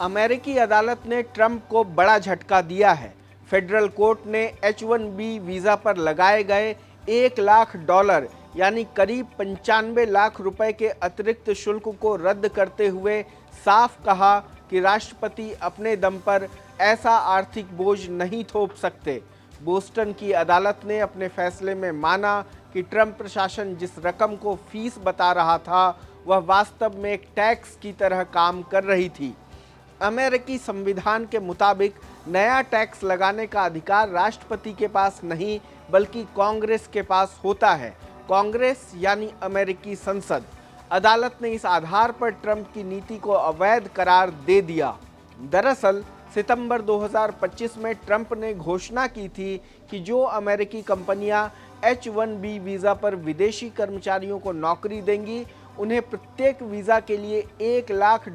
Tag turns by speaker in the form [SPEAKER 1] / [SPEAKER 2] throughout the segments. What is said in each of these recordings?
[SPEAKER 1] अमेरिकी अदालत ने ट्रंप को बड़ा झटका दिया है। फेडरल कोर्ट ने H-1B वीजा पर लगाए गए $1 लाख यानी करीब 95 लाख रुपए के अतिरिक्त शुल्क को रद्द करते हुए साफ कहा कि राष्ट्रपति अपने दम पर ऐसा आर्थिक बोझ नहीं थोप सकते। बोस्टन की अदालत ने अपने फैसले में माना कि ट्रंप प्रशासन जिस रकम को फीस बता रहा था वह वास्तव में एक टैक्स की तरह काम कर रही थी। अमेरिकी संविधान के मुताबिक नया टैक्स लगाने का अधिकार राष्ट्रपति के पास नहीं बल्कि कांग्रेस के पास होता है। कांग्रेस यानी अमेरिकी संसद। अदालत ने इस आधार पर ट्रंप की नीति को अवैध करार दे दिया। दरअसल सितंबर 2025 में ट्रंप ने घोषणा की थी कि जो अमेरिकी कंपनियां H-1B वीजा पर विदेशी कर्मचारियों को नौकरी देंगी उन्हें प्रत्येक वीजा के लिए $1 लाख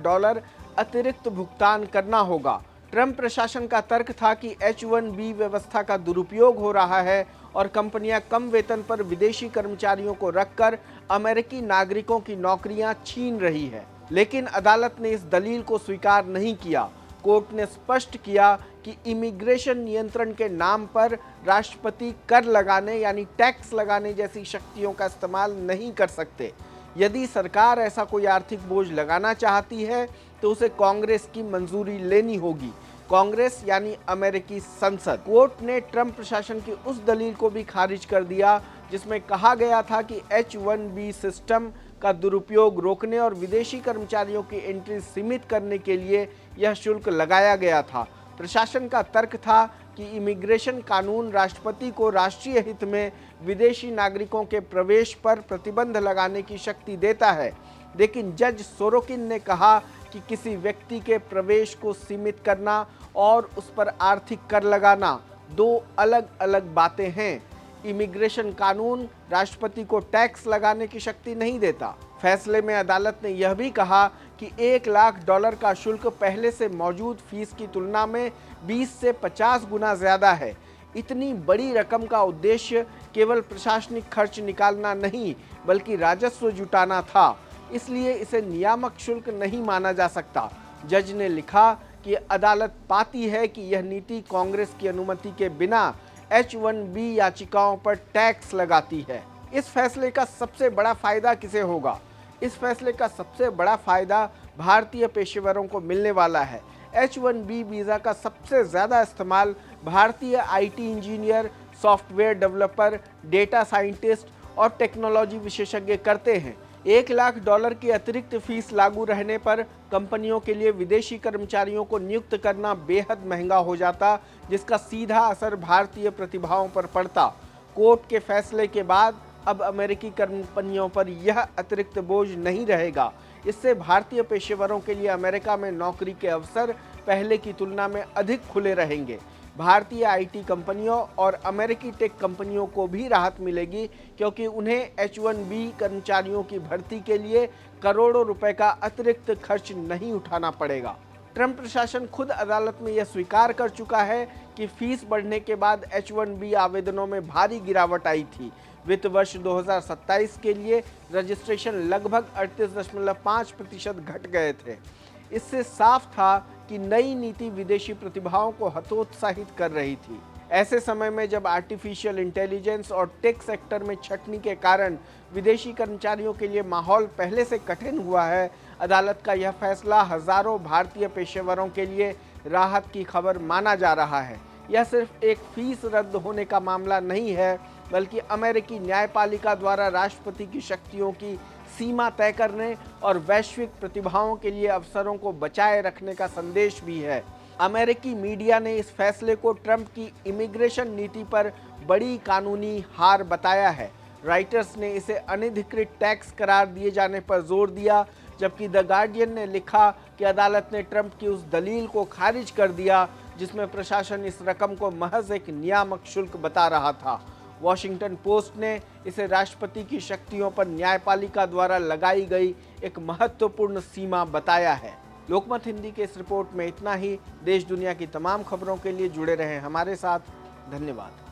[SPEAKER 1] अतिरिक्त भुगतान करना होगा। ट्रंप प्रशासन का तर्क था कि H-1B व्यवस्था का दुरुपयोग हो रहा है और कंपनियां कम वेतन पर विदेशी कर्मचारियों को रखकर अमेरिकी नागरिकों की नौकरियां छीन रही है। लेकिन अदालत ने इस दलील को स्वीकार नहीं किया। कोर्ट ने स्पष्ट किया कि इमिग्रेशन नियंत्रण के नाम पर राष्ट्रपति कर लगाने यानी टैक्स लगाने जैसी शक्तियों का इस्तेमाल नहीं कर सकते। यदि सरकार ऐसा कोई आर्थिक बोझ लगाना चाहती है तो उसे कांग्रेस की मंजूरी लेनी होगी। कांग्रेस यानी अमेरिकी संसद। कोर्ट ने ट्रंप प्रशासन की उस दलील को भी खारिज कर दिया जिसमें कहा गया था कि H-1B सिस्टम का दुरुपयोग रोकने और विदेशी कर्मचारियों की एंट्री सीमित करने के लिए यह शुल्क लगाया गया था। प्रशासन का तर्क था कि इमिग्रेशन कानून राष्ट्रपति को राष्ट्रीय हित में विदेशी नागरिकों के प्रवेश पर प्रतिबंध लगाने की शक्ति देता है। लेकिन जज सोरोकिन ने कहा कि किसी व्यक्ति के प्रवेश को सीमित करना और उस पर आर्थिक कर लगाना दो अलग अलग बातें हैं। इमिग्रेशन कानून राष्ट्रपति को टैक्स लगाने की शक्ति नहीं देता। फैसले में अदालत ने यह भी कहा कि $1 लाख का शुल्क पहले से मौजूद फीस की तुलना में 20 से 50 गुना ज्यादा है। इतनी बड़ी रकम का उद्देश्य केवल प्रशासनिक खर्च निकालना नहीं बल्कि राजस्व जुटाना था, इसलिए इसे नियामक शुल्क नहीं माना जा सकता। जज ने लिखा कि अदालत पाती है कि यह नीति कांग्रेस की अनुमति के बिना H-1B याचिकाओं पर टैक्स लगाती है। इस फैसले का सबसे बड़ा फायदा किसे होगा? इस फैसले का सबसे बड़ा फायदा भारतीय पेशेवरों को मिलने वाला है। H-1B वीजा का सबसे ज्यादा इस्तेमाल भारतीय IT engineer, software developer, data scientist और टेक्नोलॉजी विशेषज्ञ करते हैं। $1 लाख की अतिरिक्त फीस लागू रहने पर कंपनियों के लिए विदेशी कर्मचारियों को नियुक्त करना बेहद महंगा हो जाता, जिसका सीधा असर भारतीय प्रतिभाओं पर पड़ता। कोर्ट के फैसले के बाद अब अमेरिकी कंपनियों पर यह अतिरिक्त बोझ नहीं रहेगा। इससे भारतीय पेशेवरों के लिए अमेरिका में नौकरी के अवसर पहले की तुलना में अधिक खुले रहेंगे। भारतीय IT कंपनियों और अमेरिकी टेक कंपनियों को भी राहत मिलेगी क्योंकि उन्हें H-1B कर्मचारियों की भर्ती के लिए करोड़ों रुपए का अतिरिक्त खर्च नहीं उठाना पड़ेगा। ट्रंप प्रशासन खुद अदालत में यह स्वीकार कर चुका है कि फीस बढ़ने के बाद H-1B आवेदनों में भारी गिरावट आई थी। वित्त वर्ष 2027 के लिए रजिस्ट्रेशन लगभग 38.5% घट गए थे। इससे साफ था कि नई नीति विदेशी प्रतिभाओं को हतोत्साहित कर रही थी। ऐसे समय में जब आर्टिफिशियल इंटेलिजेंस और टेक सेक्टर में छटनी के कारण विदेशी कर्मचारियों के लिए माहौल पहले से कठिन हुआ है, अदालत का यह फैसला हजारों भारतीय पेशेवरों के लिए राहत की खबर माना जा रहा है। यह सिर्फ एक फीस रद्द होने का मामला नहीं है बल्कि अमेरिकी न्यायपालिका द्वारा राष्ट्रपति की शक्तियों की सीमा तय करने और वैश्विक प्रतिभाओं के लिए अवसरों को बचाए रखने का संदेश भी है। अमेरिकी मीडिया ने इस फैसले को ट्रंप की इमिग्रेशन नीति पर बड़ी कानूनी हार बताया है। राइटर्स ने इसे अनधिकृत टैक्स करार दिए जाने पर जोर दिया, जबकि द गार्डियन ने लिखा कि अदालत ने ट्रंप की उस दलील को खारिज कर दिया जिसमें प्रशासन इस रकम को महज एक नियामक शुल्क बता रहा था। वॉशिंगटन पोस्ट ने इसे राष्ट्रपति की शक्तियों पर न्यायपालिका द्वारा लगाई गई एक महत्वपूर्ण सीमा बताया है। लोकमत हिंदी के इस रिपोर्ट में इतना ही। देश दुनिया की तमाम खबरों के लिए जुड़े रहें हमारे साथ। धन्यवाद।